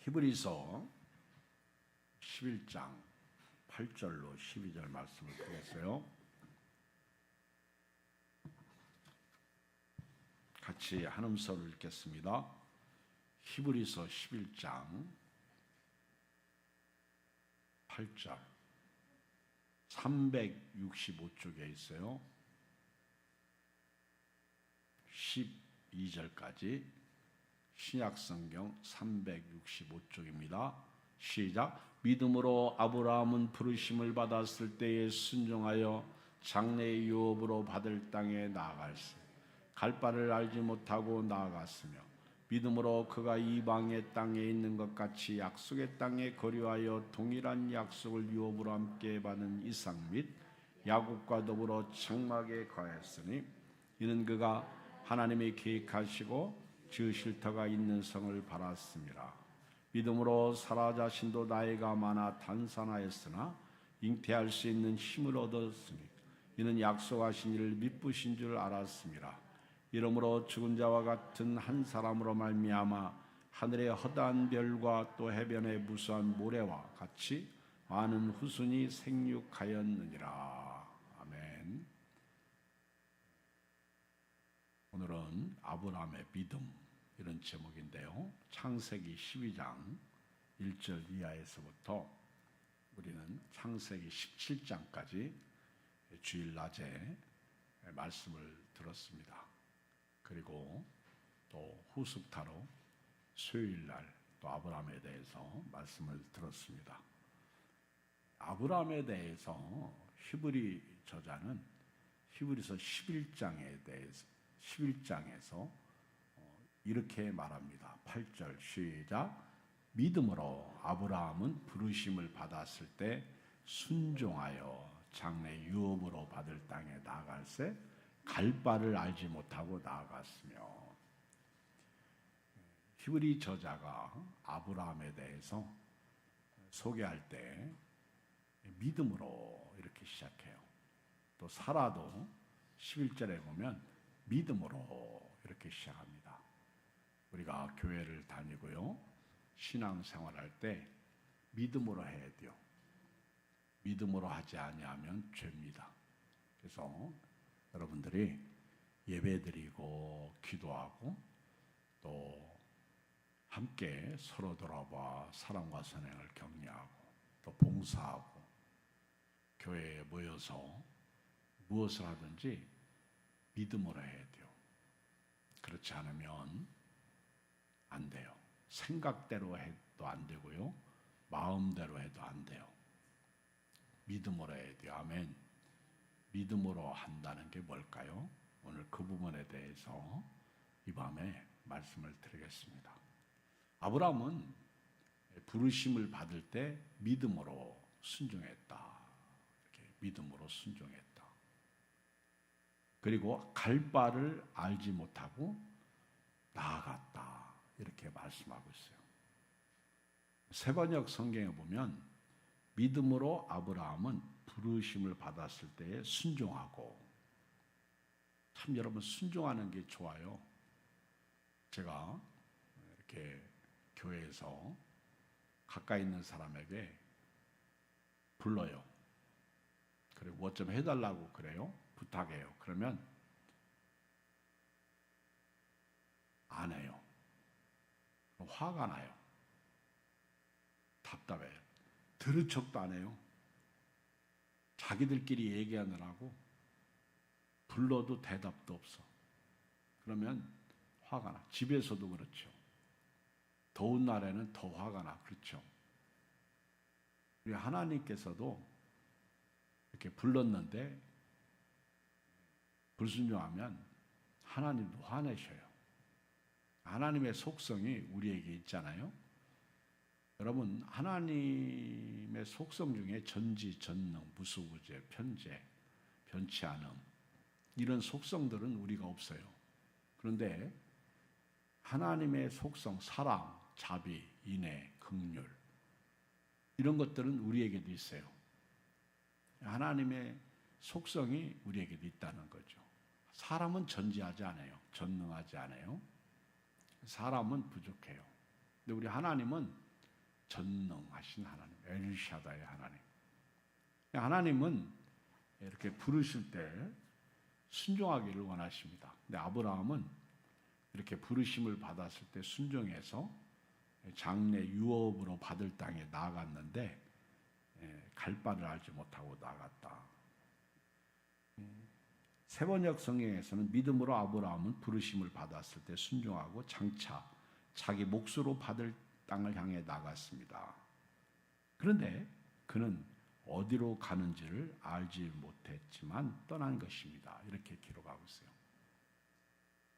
히브리서 11장 8절로 12절 말씀을 보겠어요. 같이 한음서를 읽겠습니다. 히브리서 11장 8절 365쪽에 있어요. 12절까지 신약성경 365쪽입니다. 시작. 믿음으로 아브라함은 부르심을 받았을 때에 순종하여 장래의 유업으로 받을 땅에 나아갈세 갈 바를 알지 못하고 나아갔으며 믿음으로 그가 이방의 땅에 있는 것 같이 약속의 땅에 거류하여 동일한 약속을 유업으로 함께 받은 이삭 및 야곱과 더불어 장막에 거했으니 이는 그가 하나님이 계획하시고 지으실 터가 있는 성을 바랐습니다. 믿음으로 사라 자신도 나이가 많아 단산하였으나 잉태할 수 있는 힘을 얻었으니 이는 약속하신 이를 미쁘신 줄 알았습니다. 이러므로 죽은 자와 같은 한 사람으로 말미암아 하늘의 허다한 별과 또 해변의 무수한 모래와 같이 많은 후손이 생육하였느니라. 아멘. 오늘은 아브라함의 믿음 이런 제목인데요. 창세기 12장 1절 이하에서부터 우리는 창세기 17장까지 주일 낮에 말씀을 들었습니다. 그리고 또 후숙타로 수요일날 또 아브라함에 대해서 말씀을 들었습니다. 아브라함에 대해서 히브리 저자는 히브리서 11장에서 이렇게 말합니다. 8절 시작. 믿음으로 아브라함은 부르심을 받았을 때 순종하여 장래 유업으로 받을 땅에 나아갈새 갈 바를 알지 못하고 나아갔으며. 히브리 저자가 아브라함에 대해서 소개할 때 믿음으로 이렇게 시작해요. 또 사라도 11절에 보면 믿음으로 이렇게 시작합니다. 우리가 교회를 다니고요, 신앙생활할 때 믿음으로 해야 돼요. 믿음으로 하지 아니하면 죄입니다. 그래서 여러분들이 예배드리고 기도하고 또 함께 서로 돌아봐 사랑과 선행을 격려하고 또 봉사하고 교회에 모여서 무엇을 하든지 믿음으로 해야 돼요. 그렇지 않으면 안 돼요. 생각대로 해도 안 되고요, 마음대로 해도 안 돼요. 믿음으로 해야 돼요. 아멘. 믿음으로 한다는 게 뭘까요? 오늘 그 부분에 대해서 이 밤에 말씀을 드리겠습니다. 아브라함은 부르심을 받을 때 믿음으로 순종했다. 이렇게 믿음으로 순종했다. 그리고 갈 바를 알지 못하고 나아갔다. 이렇게 말씀하고 있어요. 세번역 성경에 보면 믿음으로 아브라함은 부르심을 받았을 때에 순종하고. 참 여러분, 순종하는 게 좋아요. 제가 이렇게 교회에서 가까이 있는 사람에게 불러요. 그리고 뭐 좀 해달라고 그래요. 부탁해요. 그러면 안 해요. 화가 나요. 답답해요. 들은 척도 안 해요. 자기들끼리 얘기하느라고 불러도 대답도 없어. 그러면 화가 나. 집에서도 그렇죠. 더운 날에는 더 화가 나. 그렇죠. 우리 하나님께서도 이렇게 불렀는데 불순종하면 하나님도 화내셔요. 하나님의 속성이 우리에게 있잖아요. 여러분, 하나님의 속성 중에 전지, 전능, 무수부재, 편재, 변치 않음, 이런 속성들은 우리가 없어요. 그런데 하나님의 속성, 사랑, 자비, 인애, 긍휼, 이런 것들은 우리에게도 있어요. 하나님의 속성이 우리에게도 있다는 거죠. 사람은 전지하지 않아요. 전능하지 않아요. 사람은 부족해요. 근데 우리 하나님은 전능하신 하나님, 엘샤다의 하나님. 하나님은 이렇게 부르실 때 순종하기를 원하십니다. 근데 아브라함은 이렇게 부르심을 받았을 때 순종해서 장래 유업으로 받을 땅에 나아갔는데 갈 바를 알지 못하고 나갔다. 세번역 성경에서는 믿음으로 아브라함은 부르심을 받았을 때 순종하고 장차 자기 몫으로 받을 땅을 향해 나갔습니다. 그런데 그는 어디로 가는지를 알지 못했지만 떠난 것입니다. 이렇게 기록하고 있어요.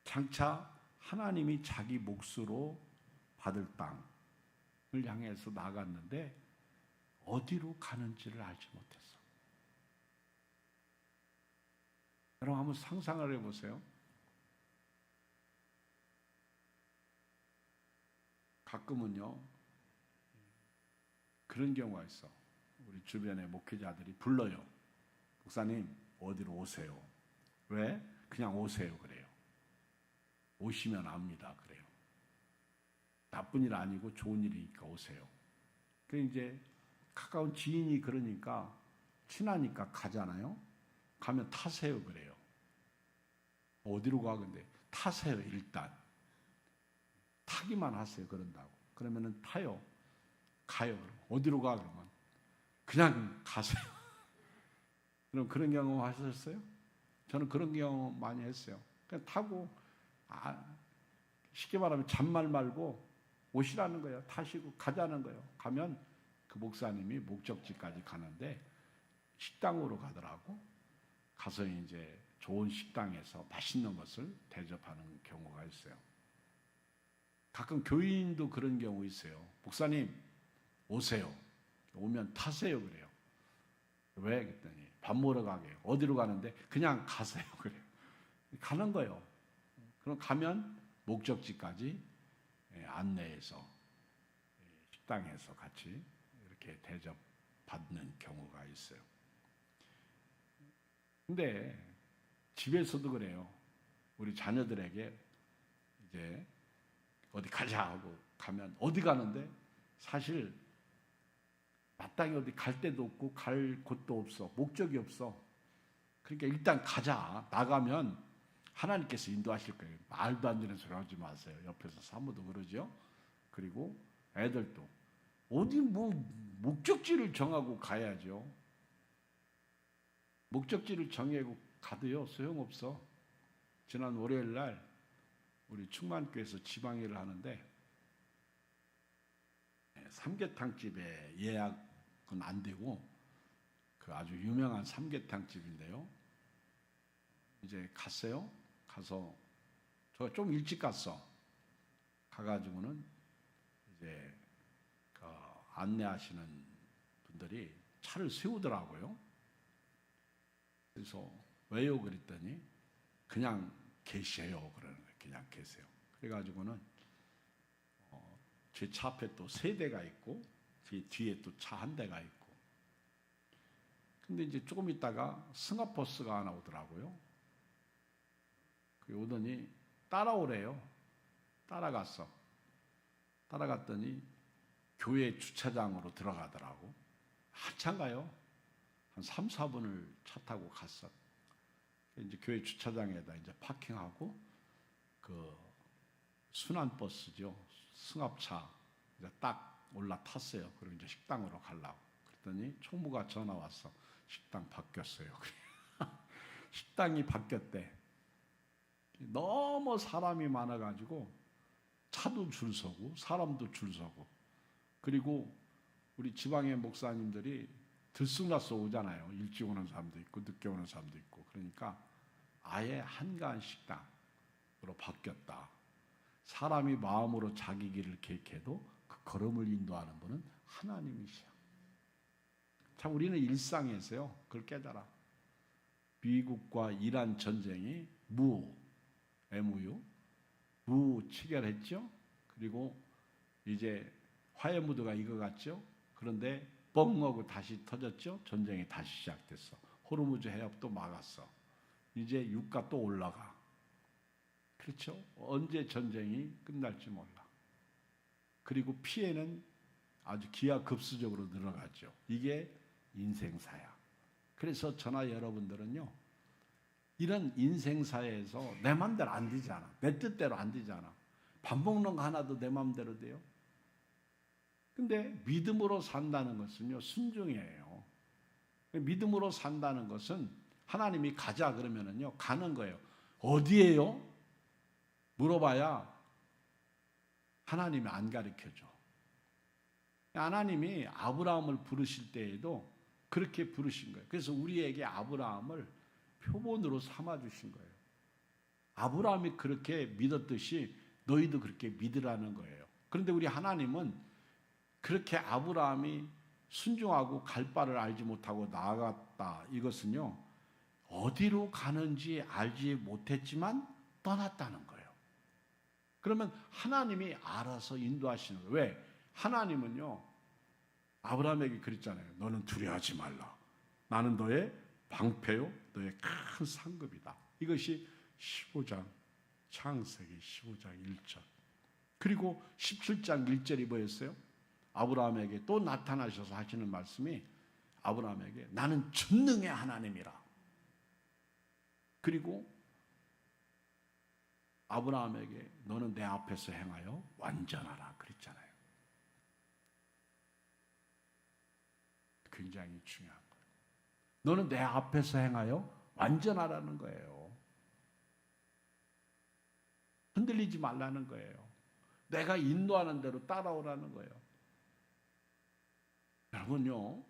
장차 하나님이 자기 몫으로 받을 땅을 향해서 나갔는데 어디로 가는지를 알지 못했어. 여러분 한번 상상을 해보세요. 가끔은요 그런 경우가 있어. 우리 주변의 목회자들이 불러요. 목사님 어디로 오세요. 왜? 그냥 오세요 그래요. 오시면 압니다 그래요. 나쁜 일 아니고 좋은 일이니까 오세요. 그 이제 가까운 지인이 그러니까 친하니까 가잖아요. 가면 타세요 그래요. 어디로 가 근데 타세요 일단. 타기만 하세요 그런다고. 그러면은 타요. 가요. 어디로 가 그러면 그냥 가세요. 그럼 그런 경험 하셨어요? 저는 그런 경험 많이 했어요. 그냥 타고 쉽게 말하면 잔말 말고 오시라는 거예요. 타시고 가자는 거예요. 가면 그 목사님이 목적지까지 가는데 식당으로 가더라고. 가서 이제 좋은 식당에서 맛있는 것을 대접하는 경우가 있어요. 가끔 교인도 그런 경우 있어요. 목사님 오세요. 오면 타세요 그래요. 왜? 그랬더니 밥 먹으러 가게요. 어디로 가는데? 그냥 가세요 그래요. 가는 거예요. 그럼 가면 목적지까지 안내해서 식당에서 같이 이렇게 대접받는 경우가 있어요. 근데 집에서도 그래요. 우리 자녀들에게 이제 어디 가자 하고 가면 어디 가는데 사실 마땅히 어디 갈 데도 없고 갈 곳도 없어. 목적이 없어. 그러니까 일단 가자. 나가면 하나님께서 인도하실 거예요. 말도 안 되는 소리 하지 마세요. 옆에서 사모도 그러죠. 그리고 애들도 어디 목적지를 정하고 가야죠. 목적지를 정하고 가도요 소용없어. 지난 월요일 날 우리 충만교회에서 지방일을 하는데 삼계탕집에 예약은 안 되고 그 아주 유명한 삼계탕집인데요. 이제 갔어요. 가서 저 좀 일찍 갔어. 가가지고는 이제 그 안내하시는 분들이 차를 세우더라고요. 그래서 왜요? 그랬더니 그냥 계세요. 그러는 거예요. 그냥 계세요. 그래가지고는 제 차 앞에 또 세 대가 있고 제 뒤에 또 차 한 대가 있고. 근데 이제 조금 있다가 승합버스가 하나 오더라고요. 그 오더니 따라오래요. 따라갔어. 따라갔더니 교회 주차장으로 들어가더라고. 한참 가요. 한 3, 4분을 차 타고 갔어. 이제 교회 주차장에다 이제 파킹하고 그 순환버스죠. 승합차 이제 딱 올라탔어요. 그리고 이제 식당으로 가려고. 그랬더니 총무가 전화 왔어. 식당 바뀌었어요. 식당이 바뀌었대. 너무 사람이 많아가지고 차도 줄 서고 사람도 줄 서고 그리고 우리 지방의 목사님들이 들쑥날쑥 오잖아요. 일찍 오는 사람도 있고 늦게 오는 사람도 있고 그러니까 아예 한가한 식당으로 바뀌었다. 사람이 마음으로 자기 길을 계획해도 그 걸음을 인도하는 분은 하나님이시야. 참 우리는 일상에서요 그걸 깨달아. 미국과 이란 전쟁이 MOU 체결했죠. 그리고 이제 화해 무드가 익어갔죠. 그런데 뻥 하고 다시 터졌죠. 전쟁이 다시 시작됐어. 호르무즈 해협도 막았어. 이제 유가 또 올라가. 그렇죠. 언제 전쟁이 끝날지 몰라. 그리고 피해는 아주 기하급수적으로 늘어가죠. 이게 인생사야. 그래서 저나 여러분들은요, 이런 인생사에서 내 맘대로 안 되잖아. 내 뜻대로 안 되잖아. 밥 먹는 거 하나도 내 맘대로 돼요. 근데 믿음으로 산다는 것은요, 순종이에요. 믿음으로 산다는 것은 하나님이 가자 그러면은요, 가는 거예요. 어디에요? 물어봐야 하나님이 안 가르쳐줘. 하나님이 아브라함을 부르실 때에도 그렇게 부르신 거예요. 그래서 우리에게 아브라함을 표본으로 삼아주신 거예요. 아브라함이 그렇게 믿었듯이 너희도 그렇게 믿으라는 거예요. 그런데 우리 하나님은 그렇게 아브라함이 순종하고 갈 바를 알지 못하고 나아갔다. 이것은요, 어디로 가는지 알지 못했지만 떠났다는 거예요. 그러면 하나님이 알아서 인도하시는 거예요. 왜? 하나님은요, 아브라함에게 그랬잖아요. 너는 두려워하지 말라. 나는 너의 방패요, 너의 큰 상급이다. 이것이 15장, 창세기 15장 1절. 그리고 17장 1절이 뭐였어요? 아브라함에게 또 나타나셔서 하시는 말씀이 아브라함에게 나는 전능의 하나님이라. 그리고 아브라함에게 너는 내 앞에서 행하여 완전하라 그랬잖아요. 굉장히 중요한 거예요. 너는 내 앞에서 행하여 완전하라는 거예요. 흔들리지 말라는 거예요. 내가 인도하는 대로 따라오라는 거예요. 여러분요,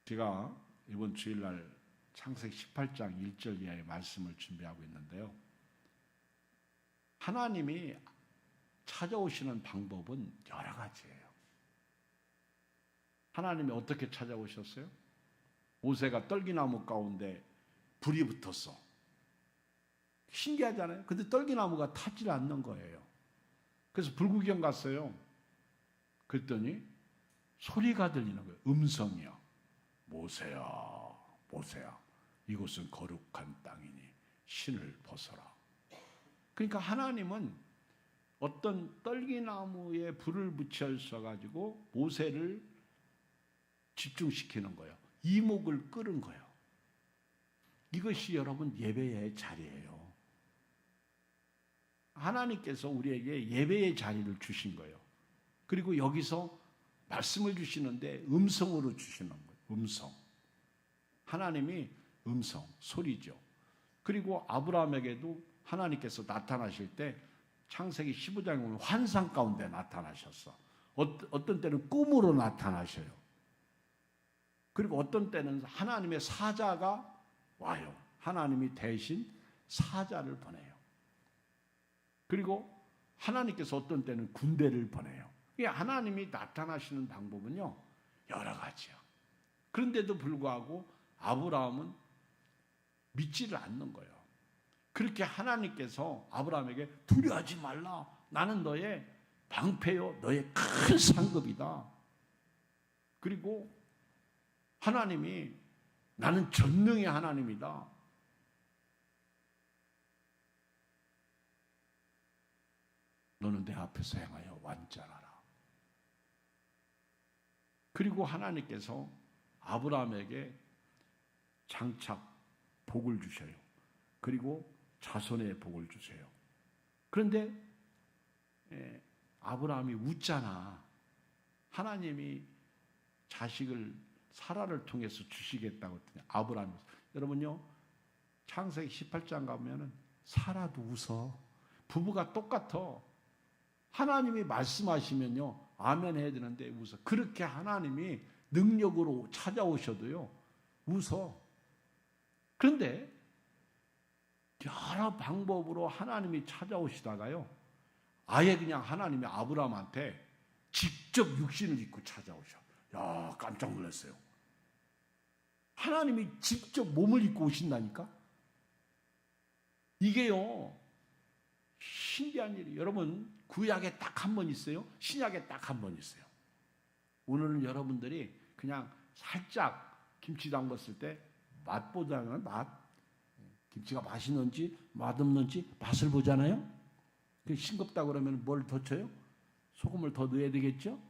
제가 이번 주일날 창세기 18장 1절 이하의 말씀을 준비하고 있는데요. 하나님이 찾아오시는 방법은 여러 가지예요. 하나님이 어떻게 찾아오셨어요? 모세가 떨기나무 가운데 불이 붙었어. 신기하잖아요. 근데 떨기나무가 타질 않는 거예요. 그래서 불구경 갔어요. 그랬더니 소리가 들리는 거예요. 음성이요. 모세야, 모세야, 이곳은 거룩한 땅이니 신을 벗어라. 그러니까 하나님은 어떤 떨기나무에 불을 붙여서 모세를 집중시키는 거예요. 이목을 끄는 거예요. 이것이 여러분 예배의 자리예요. 하나님께서 우리에게 예배의 자리를 주신 거예요. 그리고 여기서 말씀을 주시는데 음성으로 주시는 거예요. 음성. 하나님이 음성, 소리죠. 그리고 아브라함에게도 하나님께서 나타나실 때 창세기 15장에 보면 환상 가운데 나타나셨어. 어떤 때는 꿈으로 나타나셔요. 그리고 어떤 때는 하나님의 사자가 와요. 하나님이 대신 사자를 보내요. 그리고 하나님께서 어떤 때는 군대를 보내요. 하나님이 나타나시는 방법은요, 여러 가지요. 그런데도 불구하고 아브라함은 믿지를 않는 거예요. 그렇게 하나님께서 아브라함에게 두려워하지 말라. 나는 너의 방패요, 너의 큰 상급이다. 그리고 하나님이 나는 전능의 하나님이다. 너는 내 앞에서 행하여 완전하라. 그리고 하나님께서 아브라함에게 장차 복을 주셔요. 그리고 자손의 복을 주세요. 그런데 아브라함이 웃잖아. 하나님이 자식을 사라를 통해서 주시겠다고 했더니 아브라함이, 여러분요, 창세기 18장 가면은 사라도 웃어. 부부가 똑같아. 하나님이 말씀하시면요, 아멘 해야 되는데 웃어. 그렇게 하나님이 능력으로 찾아오셔도요, 웃어. 그런데 여러 방법으로 하나님이 찾아오시다가요, 아예 그냥 하나님이 아브라함한테 직접 육신을 입고 찾아오셔. 야, 깜짝 놀랐어요. 하나님이 직접 몸을 입고 오신다니까? 이게요, 신기한 일이에요. 여러분, 구약에 딱 한 번 있어요. 신약에 딱 한 번 있어요. 오늘은 여러분들이 그냥 살짝 김치 담갔을 때 맛보자는 맛, 김치가 맛있는지 맛없는지 맛을 보잖아요. 싱겁다 그러면 뭘 더 쳐요? 소금을 더 넣어야 되겠죠?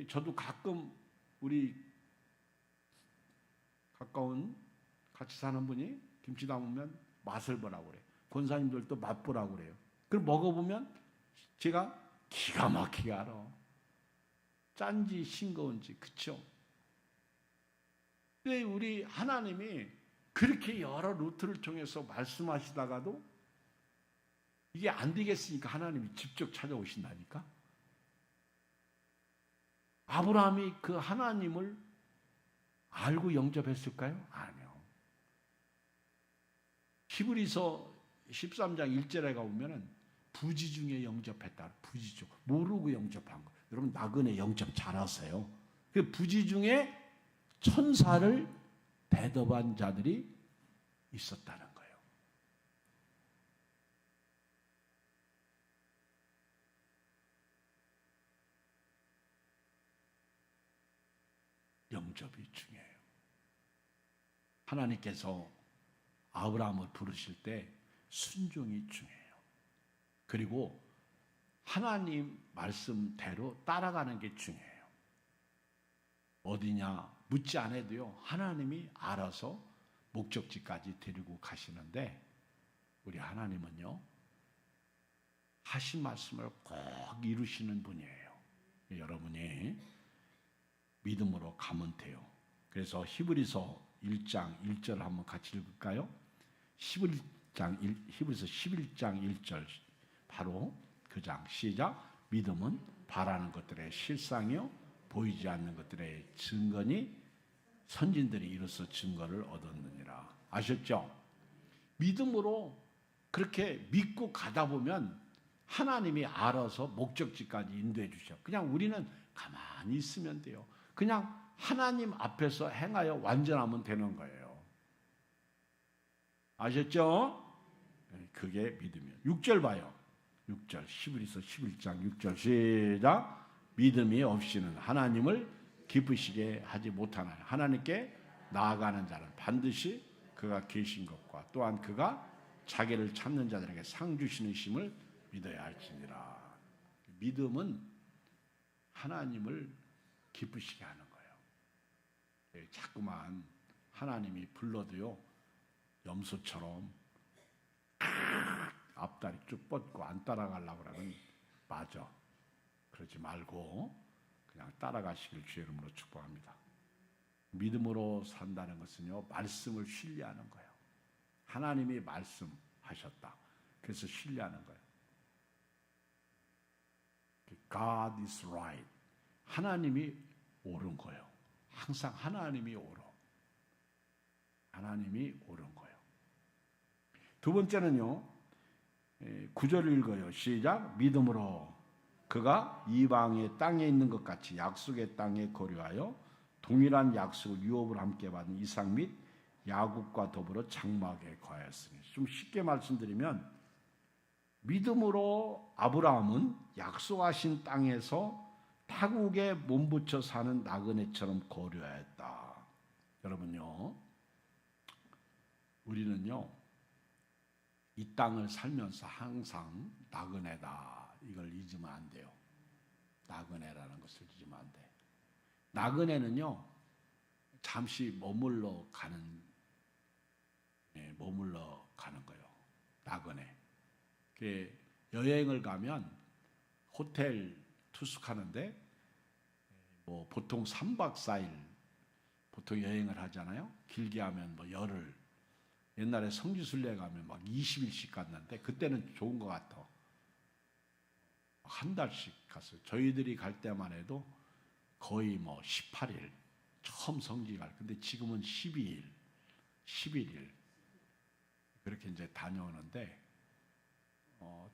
저도 가끔 우리 가까운 같이 사는 분이 김치 담으면 맛을 보라고 그래요. 권사님들도 맛보라고 그래요. 그걸 먹어보면 제가 기가 막히게 알아. 짠지 싱거운지. 그쵸? 근데 우리 하나님이 그렇게 여러 루트를 통해서 말씀하시다가도 이게 안 되겠으니까 하나님이 직접 찾아오신다니까. 아브라함이 그 하나님을 알고 영접했을까요? 아니요. 히브리서 13장 1절에 가보면은 부지 중에 영접했다. 부지 중. 모르고 영접한 거. 여러분 나그네 영접 잘하세요. 그 부지 중에 천사를 대접한 자들이 있었다는 거예요. 영접이 중요해요. 하나님께서 아브라함을 부르실 때 순종이 중요해요. 그리고 하나님 말씀대로 따라가는 게 중요해요. 어디냐 묻지 않아도요. 하나님이 알아서 목적지까지 데리고 가시는데 우리 하나님은요. 하신 말씀을 꼭 이루시는 분이에요. 여러분이 믿음으로 가면 돼요. 그래서 히브리서 1장 1절 한번 같이 읽을까요? 히브리서 11장 1절 바로 그 장 시작. 믿음은 바라는 것들의 실상이요 보이지 않는 것들의 증거니 선진들이 이로써 증거를 얻었느니라. 아셨죠? 믿음으로 그렇게 믿고 가다 보면 하나님이 알아서 목적지까지 인도해 주셔. 그냥 우리는 가만히 있으면 돼요. 그냥 하나님 앞에서 행하여 완전하면 되는 거예요. 아셨죠? 그게 믿음이에요. 6절 봐요. 6절 히브리서 11장 6절 시작. 믿음이 없이는 하나님을 기쁘시게 하지 못하나요. 하나님께 나아가는 자는 반드시 그가 계신 것과 또한 그가 자기를 찾는 자들에게 상 주시는 심을 믿어야 할지니라. 믿음은 하나님을 기쁘시게 하는 거예요. 자꾸만 하나님이 불러도요 염소처럼 앞다리 쭉 뻗고 안 따라가려고 그러면 맞아. 그러지 말고 그냥 따라가시길 주의 이름으로 축복합니다. 믿음으로 산다는 것은요 말씀을 신뢰하는 거예요. 하나님이 말씀하셨다. 그래서 신뢰하는 거예요. God is right. 하나님이 옳은 거예요. 항상 하나님이 옳어. 하나님이 옳은 거예요. 두 번째는요. 9절 읽어요. 시작. 믿음으로 그가 이방의 땅에 있는 것 같이 약속의 땅에 거류하여 동일한 약속을 유업을 함께 받은 이삭 및 야곱과 더불어 장막에 거하였으니. 좀 쉽게 말씀드리면 믿음으로 아브라함은 약속하신 땅에서 타국에 몸붙여 사는 나그네처럼 거류하였다. 여러분요. 우리는요. 이 땅을 살면서 항상 나그네다. 이걸 잊으면 안 돼요. 나그네라는 것을 잊으면 안 돼. 나그네는요. 잠시 머물러 가는 거예요. 나그네. 여행을 가면 호텔 투숙하는데 뭐 보통 3박 4일 보통 여행을 하잖아요. 길게 하면 뭐 열흘. 옛날에 성지순례 가면 막 20일씩 갔는데 그때는 좋은 것 같아. 한 달씩 갔어요. 저희들이 갈 때만 해도 거의 뭐 18일 처음 성지 갈. 근데 지금은 12일, 11일 그렇게 이제 다녀오는데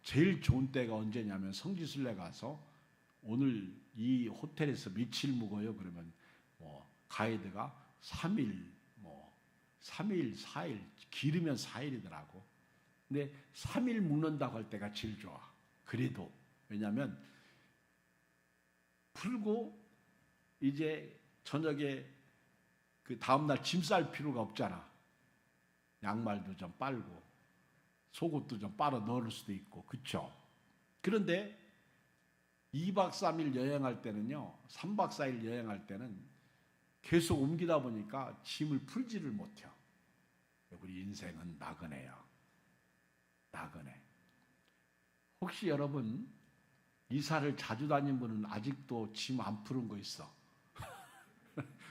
제일 좋은 때가 언제냐면 성지순례 가서 오늘 이 호텔에서 며칠 묵어요. 그러면 뭐 가이드가 3일, 4일, 길으면 4일이더라고. 근데 3일 묵는다고 할 때가 제일 좋아. 그래도 왜냐하면 풀고 이제 저녁에 그 다음날 짐 쌀 필요가 없잖아. 양말도 좀 빨고 속옷도 좀 빨아 넣을 수도 있고, 그렇죠? 그런데 2박 3일 여행할 때는요, 3박 4일 여행할 때는 계속 옮기다 보니까 짐을 풀지를 못해요. 우리 인생은 나그네야. 나그네. 혹시 여러분 이사를 자주 다닌 분은 아직도 짐 안 푸는 거 있어?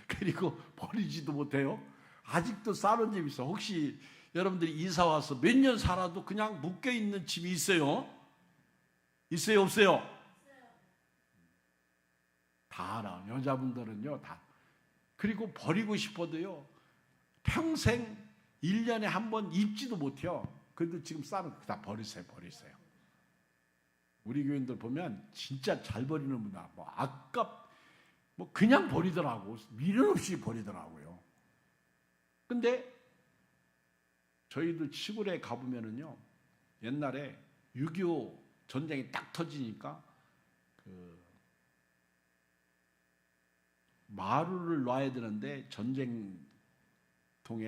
그리고 버리지도 못해요? 아직도 싸는 짐 있어. 혹시 여러분들이 이사 와서 몇 년 살아도 그냥 묶여있는 짐이 있어요? 있어요? 없어요? 다 알아. 여자분들은요, 다. 그리고 버리고 싶어도요, 평생 1년에 한 번 입지도 못해요. 그래도 지금 싸는 거 다 버리세요, 버리세요. 우리 교인들 보면 진짜 잘 버리는 분들, 뭐 그냥 버리더라고. 미련 없이 버리더라고요. 근데 저희들 시골에 가보면은요, 옛날에 6.25 전쟁이 딱 터지니까 마루를 놔야 되는데 전쟁통에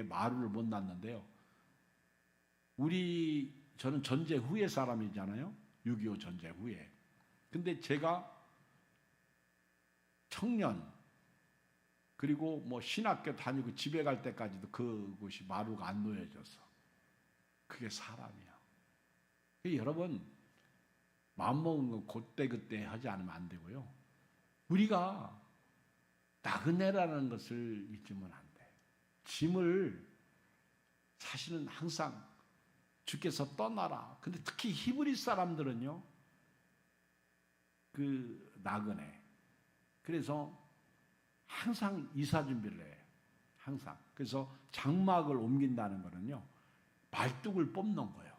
마루를 못 놨는데요. 저는 전쟁 후에 사람이잖아요. 6.25 전쟁 후에. 근데 제가 청년 그리고 뭐 신학교 다니고 집에 갈 때까지도 그곳이 마루가 안 놓여져서 그게 사람이야. 여러분 마음먹은 건 그때 하지 않으면 안 되고요. 우리가 나그네라는 것을 잊으면 안 돼. 짐을 사실은 항상 주께서 떠나라. 근데 특히 히브리 사람들은요, 그 나그네. 그래서 항상 이사 준비를 해. 항상. 그래서 장막을 옮긴다는 거는요, 말뚝을 뽑는 거예요.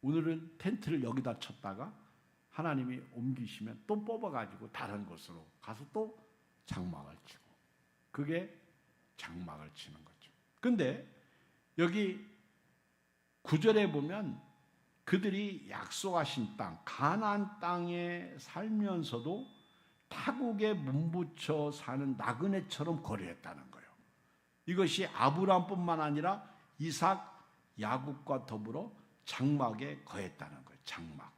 오늘은 텐트를 여기다 쳤다가 하나님이 옮기시면 또 뽑아가지고 다른 곳으로 가서 또 장막을 치고. 그게 장막을 치는 거죠. 근데 여기 9절에 보면 그들이 약속하신 땅, 가나안 땅에 살면서도 타국에 몸붙여 사는 나그네처럼 거래했다는 거예요. 이것이 아브라함뿐만 아니라 이삭, 야곱과 더불어 장막에 거했다는 거예요. 장막.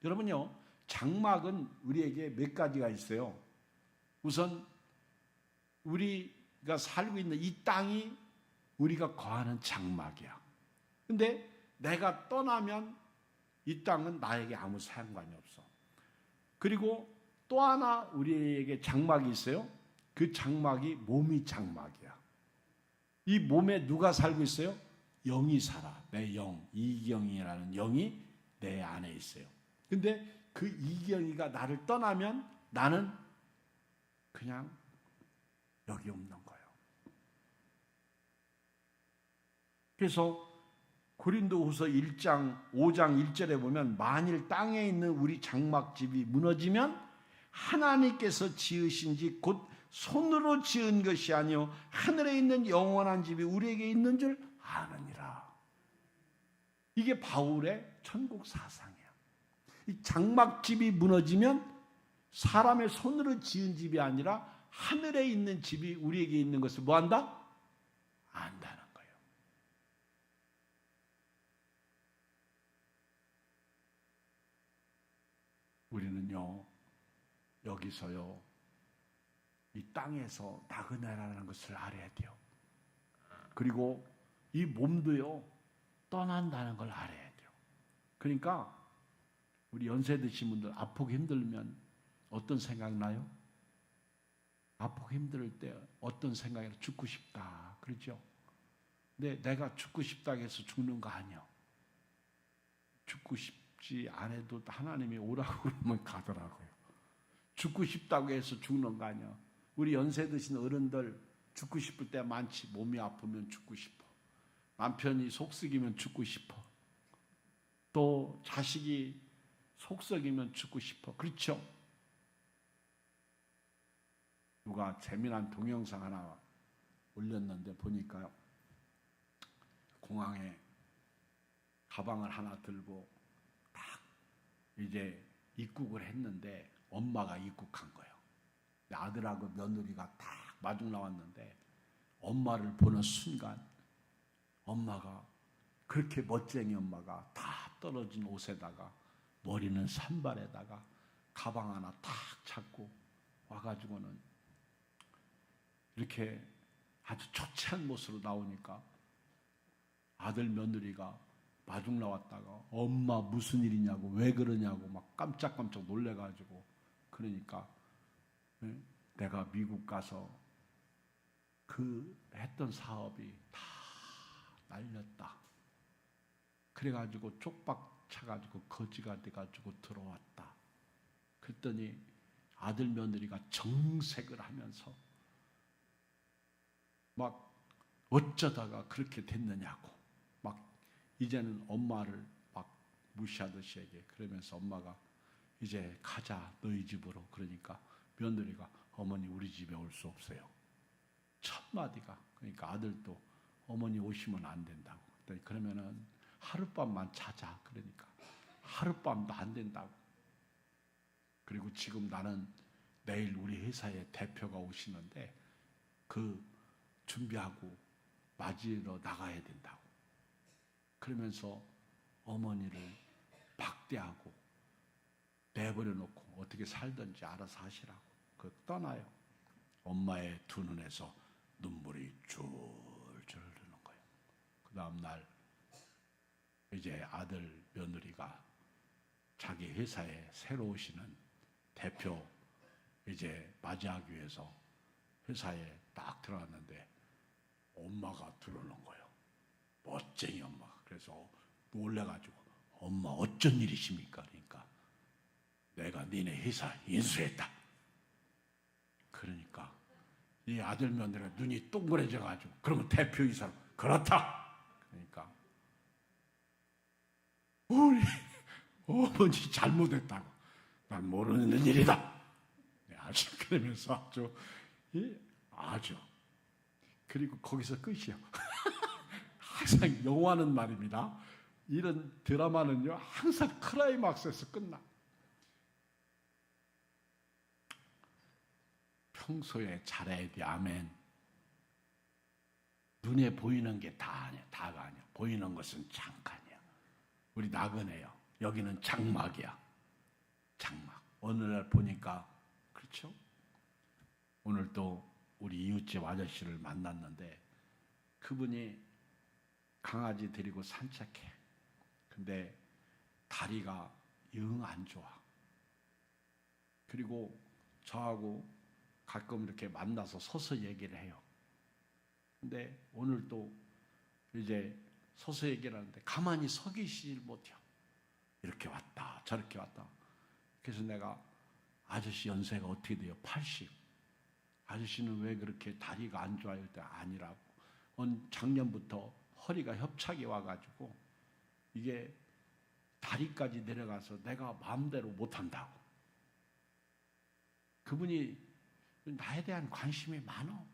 여러분요, 장막은 우리에게 몇 가지가 있어요. 우선 우리가 살고 있는 이 땅이 우리가 거하는 장막이야. 근데 내가 떠나면 이 땅은 나에게 아무 상관이 없어. 그리고 또 하나 우리에게 장막이 있어요. 그 장막이 몸이 장막이야. 이 몸에 누가 살고 있어요? 영이 살아. 내 영, 이경이라는 영이 내 안에 있어요. 근데 그 이경이가 나를 떠나면 나는 그냥 여기 없는 거예요. 그래서 고린도후서 5장 1절에 보면 만일 땅에 있는 우리 장막집이 무너지면 하나님께서 지으신 집 곧 손으로 지은 것이 아니요 하늘에 있는 영원한 집이 우리에게 있는 줄 아느니라. 이게 바울의 천국 사상이야. 이 장막집이 무너지면 사람의 손으로 지은 집이 아니라 하늘에 있는 집이 우리에게 있는 것을 뭐한다? 안다는 거예요. 우리는요, 여기서요, 이 땅에서 나그네라는 것을 알아야 돼요. 그리고 이 몸도요, 떠난다는 걸 알아야 돼요. 그러니까 우리 연세 드신 분들 아프고 힘들면 어떤 생각 나요? 아프고 힘들 때 어떤 생각이 나요? 죽고 싶다. 그렇죠? 근데 내가 죽고 싶다고 해서 죽는 거 아니야. 죽고 싶지 않아도 하나님이 오라고 그러면 가더라고요. 죽고 싶다고 해서 죽는 거 아니야. 우리 연세 드신 어른들 죽고 싶을 때 많지. 몸이 아프면 죽고 싶어. 남편이 속썩이면 죽고 싶어. 또 자식이 속썩이면 죽고 싶어. 그렇죠? 누가 재미난 동영상 하나 올렸는데 보니까 공항에 가방을 하나 들고 딱 이제 입국을 했는데 엄마가 입국한 거예요. 아들하고 며느리가 딱 마중 나왔는데 엄마를 보는 순간 엄마가 그렇게 멋쟁이 엄마가 다 떨어진 옷에다가 머리는 산발에다가 가방 하나 탁 찾고 와가지고는 이렇게 아주 초췌한 모습으로 나오니까 아들 며느리가 마중 나왔다가 엄마 무슨 일이냐고 왜 그러냐고 막 깜짝깜짝 놀래가지고 그러니까 내가 미국 가서 그 했던 사업이 다 날렸다. 그래가지고 쪽박 차가지고 거지가 돼가지고 들어왔다. 그랬더니 아들 며느리가 정색을 하면서 막 어쩌다가 그렇게 됐느냐고 막 이제는 엄마를 막 무시하듯이 얘기해. 그러면서 엄마가 이제 가자 너희 집으로. 그러니까 며느리가 어머니 우리 집에 올 수 없어요. 첫 마디가. 그러니까 아들도 어머니 오시면 안 된다고. 그러면은 하룻밤만 자자. 그러니까 하룻밤도 안 된다고. 그리고 지금 나는 내일 우리 회사에 대표가 오시는데 그 준비하고 맞이러 나가야 된다고. 그러면서 어머니를 박대하고 내버려 놓고 어떻게 살든지 알아서 하시라고. 떠나요. 엄마의 두 눈에서 눈물이 줄줄 흐르는 거예요. 그 다음 날 이제 아들 며느리가 자기 회사에 새로 오시는 대표 이제 맞이하기 위해서 회사에 딱 들어갔는데 엄마가 들어오는 거예요. 멋쟁이 엄마가. 그래서 놀래가지고 엄마 어쩐 일이십니까? 그러니까 내가 니네 회사 인수했다. 그러니까 이 아들 며느리가 눈이 동그래져가지고 그러면 대표이사로 그렇다. 그러니까 우리 어머니 잘못했다고. 난 모르는 일이다. 아주 그러면서 아주 그리고 거기서 끝이요. 항상 영화는 말입니다. 이런 드라마는요 항상 클라이막스에서 끝나. 평소에 잘해야 돼. 아멘. 눈에 보이는 게 다 아니야. 다가 아니야. 보이는 것은 잠깐이야. 우리 나그네요. 여기는 장막이야. 장막. 어느 날 보니까 그렇죠? 오늘 또 우리 이웃집 아저씨를 만났는데 그분이 강아지 데리고 산책해. 근데 다리가 영 안 좋아. 그리고 저하고 가끔 이렇게 만나서 서서 얘기를 해요. 근데 오늘 또 이제 서서 얘기를 하는데 가만히 서 계시질 못해요. 이렇게 왔다 저렇게 왔다. 그래서 내가 아저씨 연세가 어떻게 돼요? 80. 아저씨는 왜 그렇게 다리가 안 좋아요? 그때 아니라고. 작년부터 허리가 협착이 와가지고 이게 다리까지 내려가서 내가 마음대로 못한다고. 그분이 나에 대한 관심이 많아.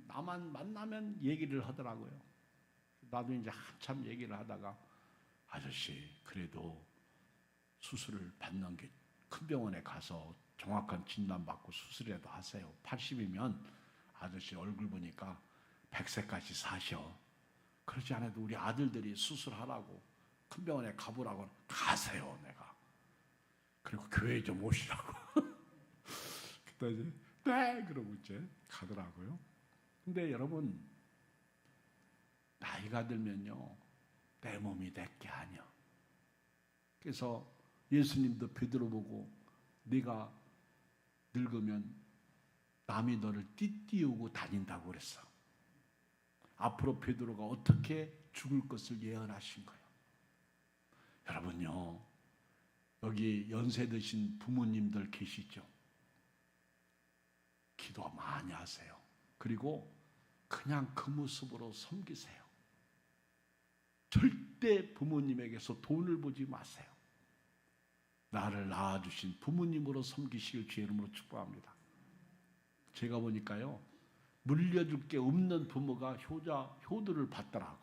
나만 만나면 얘기를 하더라고요. 나도 이제 한참 얘기를 하다가 아저씨 그래도 수술을 받는 게 큰 병원에 가서 정확한 진단받고 수술이라도 하세요. 80이면 아저씨 얼굴 보니까 100세까지 사셔. 그러지 않아도 우리 아들들이 수술하라고 큰 병원에 가보라고 가세요. 내가. 그리고 교회 좀 오시라고. 그때 이제 네 그러고 이제 가더라고요. 근데 여러분 나이가 들면요 내 몸이 내 게 아니야. 그래서 예수님도 베드로 보고 네가 늙으면 남이 너를 띠띠우고 다닌다고 그랬어. 앞으로 베드로가 어떻게 죽을 것을 예언하신 거예요. 여러분요 여기 연세 드신 부모님들 계시죠? 기도 많이 하세요. 그리고 그냥 그 모습으로 섬기세요. 절대 부모님에게서 돈을 보지 마세요. 나를 낳아주신 부모님으로 섬기시길 주의 이름으로 축복합니다. 제가 보니까요 물려줄 게 없는 부모가 효도를 받더라고.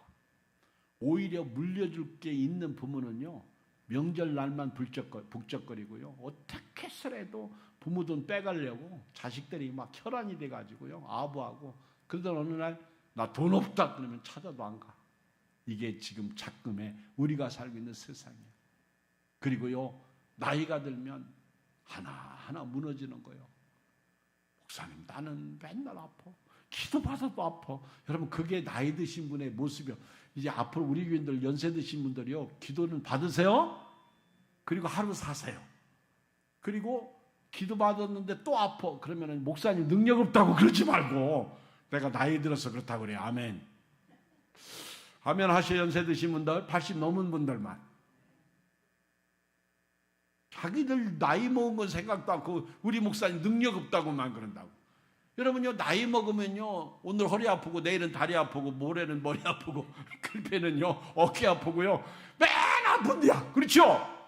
오히려 물려줄 게 있는 부모는요 명절날만 북적거리고요 어떻게 해서라도 부모 돈 빼가려고 자식들이 막 혈안이 돼가지고요 아부하고 그러던 어느 날 나 돈 없다 그러면 찾아도 안 가. 이게 지금 작금에 우리가 살고 있는 세상이에요. 그리고요 나이가 들면 하나하나 무너지는 거예요. 목사님, 나는 맨날 아파. 기도받아도 아파. 여러분, 그게 나이 드신 분의 모습이요. 이제 앞으로 우리 교인들, 연세 드신 분들이요, 기도는 받으세요. 그리고 하루 사세요. 그리고 기도받았는데 또 아파. 그러면 목사님 능력 없다고 그러지 말고, 내가 나이 들어서 그렇다고 그래요. 아멘. 아멘 하셔. 연세 드신 분들, 80 넘은 분들만. 자기들 나이 먹은 건 생각도 않고 우리 목사님 능력 없다고만 그런다고. 여러분요, 나이 먹으면요, 오늘 허리 아프고 내일은 다리 아프고 모레는 머리 아프고 글패는요 어깨 아프고요, 맨 아픈데야. 그렇죠?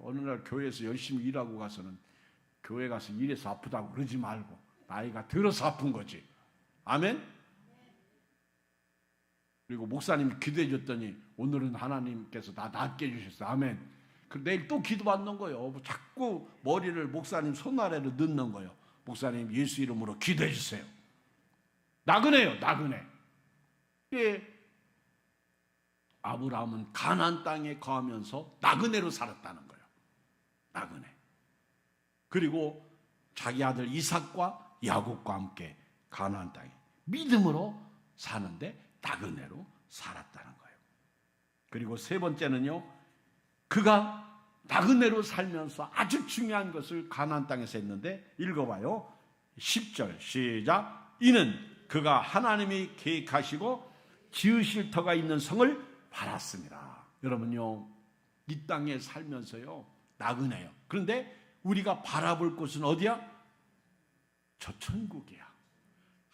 어느 날 교회에서 열심히 일하고 가서는 교회 가서 일해서 아프다고 그러지 말고 나이가 들어서 아픈 거지. 아멘? 그리고 목사님이 기도해 줬더니 오늘은 하나님께서 나 낫게 해주셨어요. 아멘. 그 내일 또 기도받는 거예요. 자꾸 머리를 목사님 손 아래로 넣는 거예요. 목사님 예수 이름으로 기도해 주세요. 나그네요. 나그네. 예. 아브라함은 가나안 땅에 거하면서 나그네로 살았다는 거예요. 나그네. 그리고 자기 아들 이삭과 야곱과 함께 가나안 땅에 믿음으로 사는데 나그네로 살았다는 거예요. 그리고 세 번째는요, 그가 나그네로 살면서 아주 중요한 것을 가나안 땅에서 했는데, 읽어봐요. 10절 시작. 이는 그가 하나님이 계획하시고 지으실 터가 있는 성을 바랐습니다. 여러분요, 이 땅에 살면서요 나그네요. 그런데 우리가 바라볼 곳은 어디야? 저 천국이야.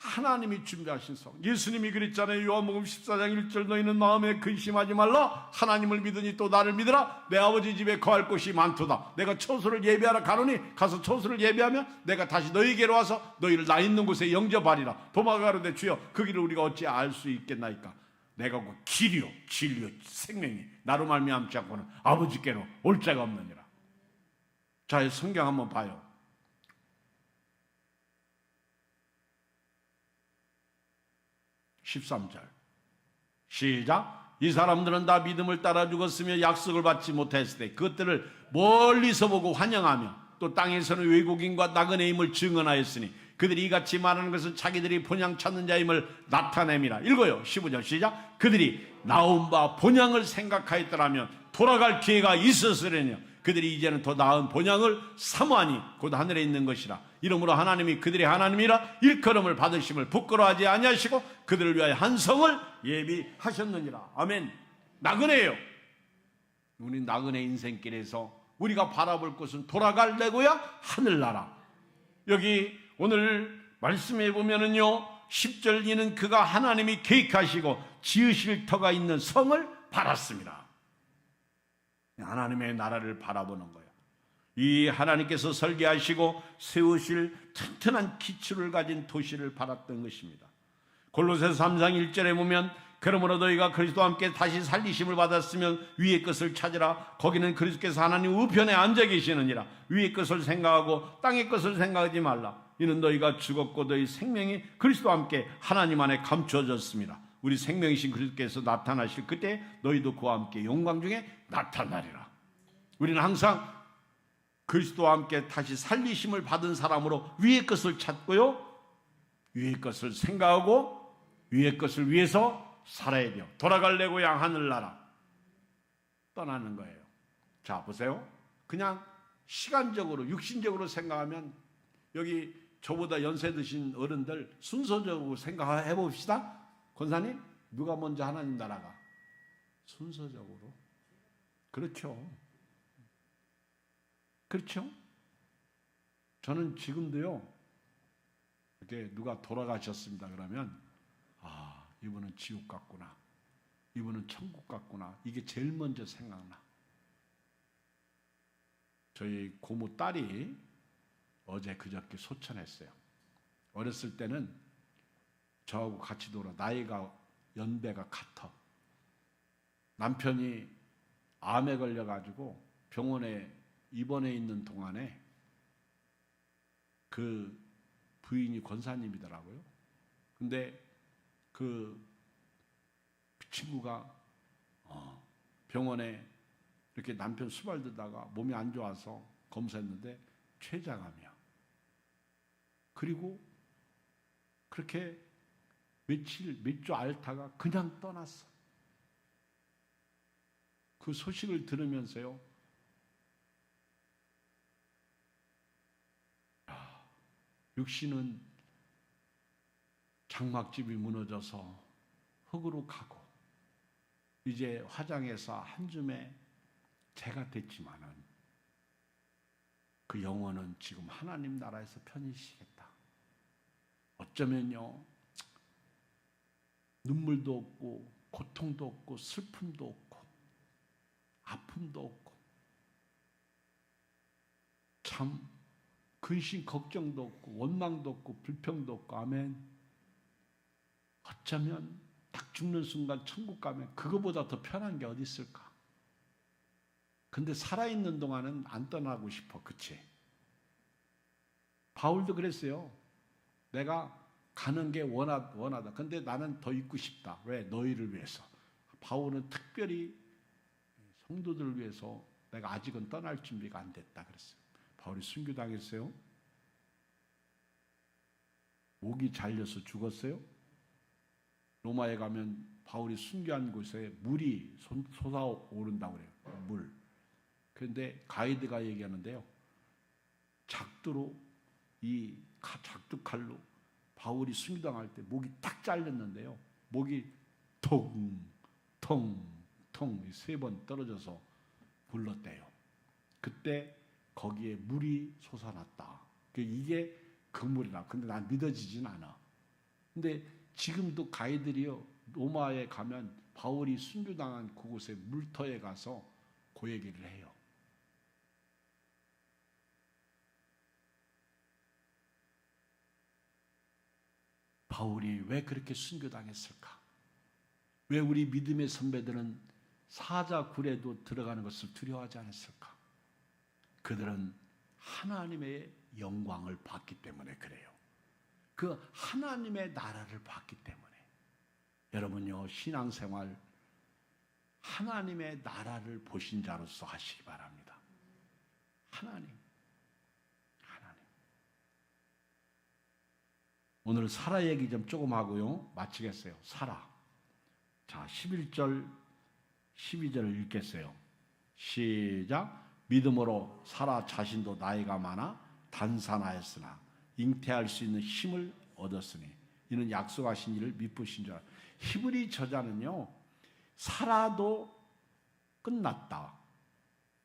하나님이 준비하신 성. 예수님이 그랬잖아요. 요한복음 14장 1절 너희는 마음에 근심하지 말라. 하나님을 믿으니 또 나를 믿으라. 내 아버지 집에 거할 곳이 많도다. 내가 처소를 예비하러 가노니 가서 처소를 예비하면 내가 다시 너희에게로 와서 너희를 나 있는 곳에 영접하리라. 도마가로되 주여 그 길을 우리가 어찌 알 수 있겠나이까. 내가 그 길이요 진리요 생명이 나로 말미암지 않고는 아버지께로 올 자가 없느니라. 자, 성경 한번 봐요. 13절 시작. 이 사람들은 다 믿음을 따라 죽었으며 약속을 받지 못했을 때 그것들을 멀리서 보고 환영하며 또 땅에서는 외국인과 나그네임을 증언하였으니 그들이 이같이 말하는 것은 자기들이 본향 찾는 자임을 나타냄이라. 읽어요. 15절 시작. 그들이 나온 바 본향을 생각하였더라면 돌아갈 기회가 있었으려니와 그들이 이제는 더 나은 본향을 사모하니 곧 하늘에 있는 것이라. 이러므로 하나님이 그들의 하나님이라 일컬음을 받으심을 부끄러워하지 아니하시고 그들을 위하여 한 성을 예비하셨느니라. 아멘. 나그네예요. 우리 나그네 인생길에서 우리가 바라볼 곳은 돌아갈 레고야 하늘나라. 여기 오늘 말씀해 보면은요, 10절 이는 그가 하나님이 계획하시고 지으실 터가 있는 성을 바랐습니다. 하나님의 나라를 바라보는 거예요. 이 하나님께서 설계하시고 세우실 튼튼한 기초를 가진 도시를 바랐던 것입니다. 골로새서 3장 1절에 보면 그러므로 너희가 그리스도와 함께 다시 살리심을 받았으면 위의 것을 찾으라. 거기는 그리스도께서 하나님 우편에 앉아 계시느니라. 위의 것을 생각하고 땅의 것을 생각하지 말라. 이는 너희가 죽었고 너희 생명이 그리스도와 함께 하나님 안에 감추어졌습니다. 우리 생명이신 그리스도께서 나타나실 그때 너희도 그와 함께 영광 중에 나타나리라. 우리는 항상 그리스도와 함께 다시 살리심을 받은 사람으로 위의 것을 찾고요, 위의 것을 생각하고 위의 것을 위해서 살아야 돼요. 돌아갈 내 고향 하늘나라 떠나는 거예요. 자, 보세요. 그냥 시간적으로 육신적으로 생각하면 여기 저보다 연세 드신 어른들 순서적으로 생각해 봅시다. 권사님, 누가 먼저 하나님 나라가? 순서적으로. 그렇죠. 그렇죠. 저는 지금도요, 이렇게 누가 돌아가셨습니다 그러면 이분은 지옥 같구나, 이분은 천국 같구나, 이게 제일 먼저 생각나. 저희 고모 딸이 어제 그저께 소천했어요. 어렸을 때는 저하고 같이 놀아. 나이가 연배가 같아. 남편이 암에 걸려가지고 병원에 입원해 있는 동안에 그 부인이 권사님이더라고요. 근데 그 친구가 병원에 이렇게 남편 수발 들다가 몸이 안 좋아서 검사했는데 췌장암이야. 그리고 그렇게 몇 주 앓다가 그냥 떠났어. 그 소식을 들으면서요, 육신은 장막집이 무너져서 흙으로 가고 이제 화장해서 한 줌에 재가 됐지만은 그 영혼은 지금 하나님 나라에서 편히 쉬겠다. 어쩌면요, 눈물도 없고 고통도 없고 슬픔도 없고 아픔도 없고 참 근심 걱정도 없고 원망도 없고 불평도 없고. 아멘. 어쩌면 딱 죽는 순간 천국 가면 그거보다 더 편한 게 어디 있을까? 근데 살아있는 동안은 안 떠나고 싶어. 그치? 바울도 그랬어요. 내가 가는 게 원하다. 근데 나는 더 있고 싶다. 왜? 너희를 위해서. 바울은 특별히 성도들을 위해서 내가 아직은 떠날 준비가 안 됐다 그랬어요. 바울이 순교당했어요. 목이 잘려서 죽었어요. 로마에 가면 바울이 순교한 곳에 물이 솟아오른다고 그래요. 물. 그런데 가이드가 얘기하는데요, 작두로 이 작두칼로 바울이 순교당할 때 목이 딱 잘렸는데요, 목이 통통 세 번 떨어져서 굴렀대요. 그때 거기에 물이 솟아났다. 이게 그 물이다. 근데 난 믿어지진 않아. 근데 지금도 가이들이요, 로마에 가면 바울이 순교당한 그곳에 물터에 가서 그 얘기를 해요. 바울이 왜 그렇게 순교당했을까? 왜 우리 믿음의 선배들은 사자굴에도 들어가는 것을 두려워하지 않았을까? 그들은 하나님의 영광을 봤기 때문에 그래요. 그 하나님의 나라를 봤기 때문에. 여러분요, 신앙생활 하나님의 나라를 보신 자로서 하시기 바랍니다. 하나님. 오늘 사라 얘기 좀 조금 하고요, 마치겠어요. 사라. 자, 11절 12절을 읽겠어요. 시작. 믿음으로 사라 자신도 나이가 많아 단산하였으나 잉태할 수 있는 힘을 얻었으니 이는 약속하신 이를 미쁘신 줄 알아. 히브리 저자는요, 사라도 끝났다,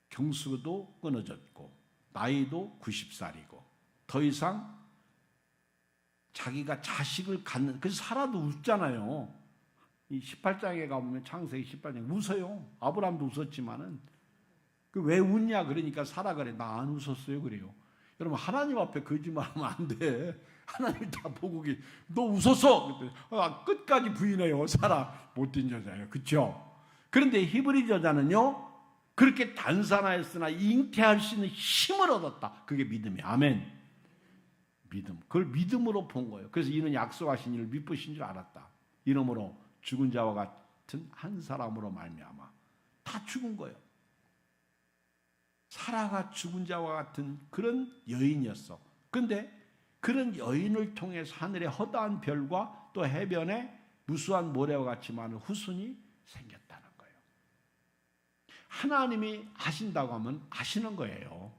경수도 끊어졌고 나이도 90살이고 더 이상 자기가 자식을 갖는, 그래서 사라도 웃잖아요. 이 18장에 가보면 창세기 18장에 웃어요. 아브라함도 웃었지만은 왜 웃냐 그러니까 사라 그래. 나 안 웃었어요 그래요. 여러분, 하나님 앞에 거짓말하면 안 돼. 하나님 다 보고 너 웃었어. 끝까지 부인해요. 사라 못된 여자예요. 그렇죠? 그런데 히브리 저자는요, 그렇게 단산하였으나 잉태할 수 있는 힘을 얻었다. 그게 믿음이에요. 아멘. 믿음. 그걸 믿음으로 본 거예요. 그래서 이는 약속하신 이를 미쁘신 줄 알았다. 이러므로 죽은 자와 같은 한 사람으로 말미암아 다 죽은 거예요. 사라가 죽은 자와 같은 그런 여인이었어. 그런데 그런 여인을 통해서 하늘의 허다한 별과 또 해변에 무수한 모래와 같이 많은 후순이 생겼다는 거예요. 하나님이 하신다고 하면 하시는 거예요.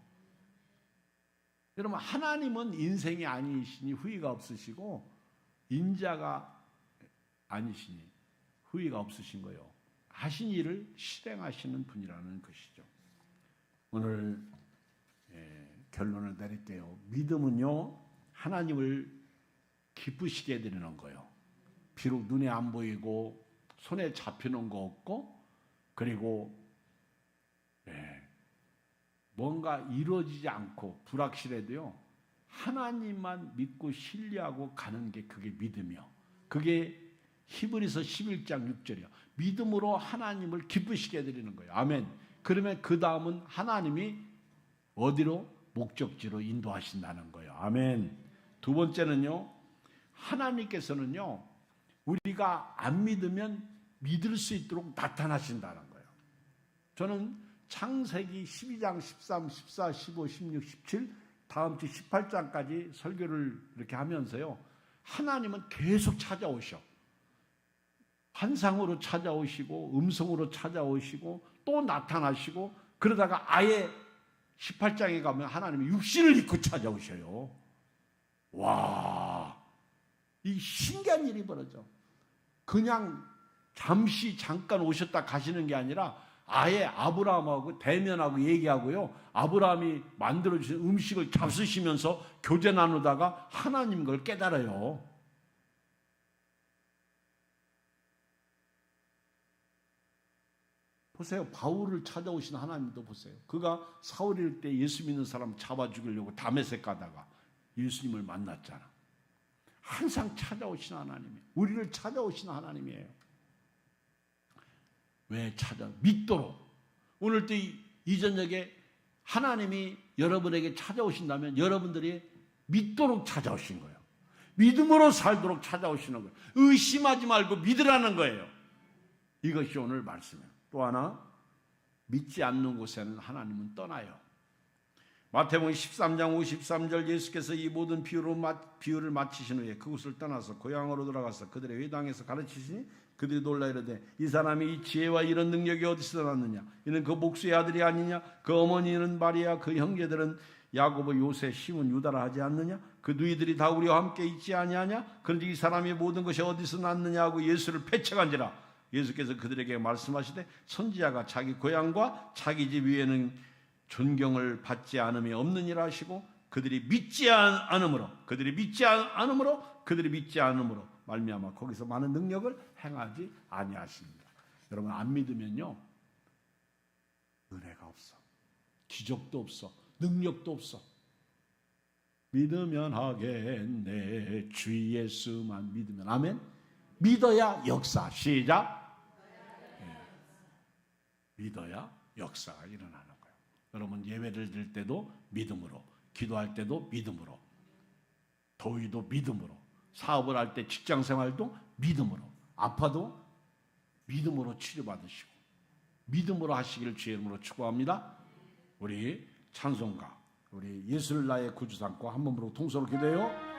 여러분, 하나님은 인생이 아니시니 후회가 없으시고 인자가 아니시니 후회가 없으신 거예요. 하신 일을 실행하시는 분이라는 것이죠. 오늘 결론을 내릴게요. 믿음은요, 하나님을 기쁘시게 해드리는 거예요. 비록 눈에 안 보이고 손에 잡히는 거 없고, 그리고 뭔가 이루어지지 않고 불확실해도요, 하나님만 믿고 신뢰하고 가는 게 그게 믿음이요. 그게 히브리서 11장 6절이요. 믿음으로 하나님을 기쁘시게 해드리는 거예요. 아멘. 그러면 그 다음은 하나님이 어디로? 목적지로 인도하신다는 거예요. 아멘. 두 번째는요, 하나님께서는요, 우리가 안 믿으면 믿을 수 있도록 나타나신다는 거예요. 저는 창세기 12장 13, 14, 15, 16, 17 다음 주 18장까지 설교를 이렇게 하면서요, 하나님은 계속 찾아오셔. 환상으로 찾아오시고 음성으로 찾아오시고 또 나타나시고, 그러다가 아예 18장에 가면 하나님이 육신을 입고 찾아오셔요. 와, 이 신기한 일이 벌어져. 그냥 잠시 잠깐 오셨다 가시는 게 아니라 아예 아브라함하고 대면하고 얘기하고요, 아브라함이 만들어주신 음식을 잡수시면서 교제 나누다가 하나님 걸 깨달아요. 보세요. 바울을 찾아오신 하나님도 보세요. 그가 사울일 때 예수 믿는 사람 잡아 죽이려고 다메섹 가다가 예수님을 만났잖아. 항상 찾아오신 하나님이에요. 우리를 찾아오신 하나님이에요. 왜 찾아? 믿도록. 오늘 또 이 저녁에 하나님이 여러분에게 찾아오신다면 여러분들이 믿도록 찾아오신 거예요. 믿음으로 살도록 찾아오시는 거예요. 의심하지 말고 믿으라는 거예요. 이것이 오늘 말씀이에요. 또 하나, 믿지 않는 곳에는 하나님은 떠나요. 마태복음 13장 53절, 예수께서 이 모든 비유를 마치신 후에 그곳을 떠나서 고향으로 돌아가서 그들의 회당에서 가르치시니 그들이 놀라 이르되, 이 사람이 이 지혜와 이런 능력이 어디서 났느냐? 이는 그 목수의 아들이 아니냐? 그 어머니는 마리아, 그 형제들은 야고보, 요새, 시몬, 유다라 하지 않느냐? 그 누이들이 다 우리와 함께 있지 아니하냐? 그런데 이 사람이 모든 것이 어디서 났느냐 하고 예수를 배척한지라. 예수께서 그들에게 말씀하시되, 선지자가 자기 고향과 자기 집 위에는 존경을 받지 않음이 없느니라 하시고, 그들이 믿지 않음으로 말미암아 거기서 많은 능력을 행하지 아니하십니다. 여러분, 안 믿으면요, 은혜가 없어. 기적도 없어. 능력도 없어. 믿으면 하겠네. 주 예수만 믿으면. 아멘. 믿어야 역사. 시작. 믿어야 역사가 일어나는 거예요. 여러분, 예배를 드릴 때도 믿음으로, 기도할 때도 믿음으로, 도의도 믿음으로, 사업을 할 때 직장 생활도 믿음으로, 아파도 믿음으로 치료받으시고 믿음으로 하시기를 주의 이름으로 축복합니다. 우리 찬송가, 우리 예수를 나의 구주 삼고 한 몸으로 통성으로 기도해요.